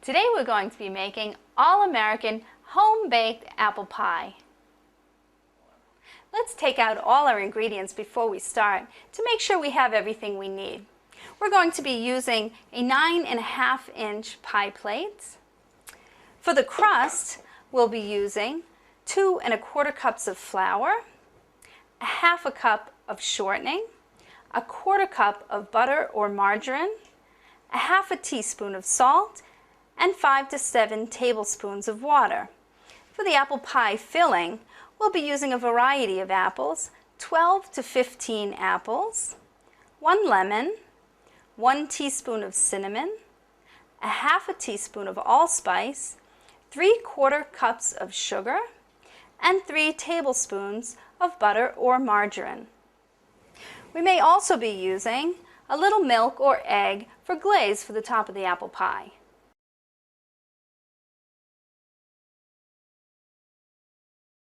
Today we're going to be making all-American home-baked apple pie. Let's take out all our ingredients before we start to make sure we have everything we need. We're going to be using a 9.5-inch pie plate. For the crust, we'll be using 2 1/4 cups of flour, 1/2 cup of shortening, 1/4 cup of butter or margarine, 1/2 teaspoon of salt, and 5 to 7 tablespoons of water. For the apple pie filling, we'll be using a variety of apples, 12 to 15 apples, 1 lemon, 1 teaspoon of cinnamon, 1/2 teaspoon of allspice, 3/4 cups of sugar, and 3 tablespoons of butter or margarine. We may also be using a little milk or egg for glaze for the top of the apple pie.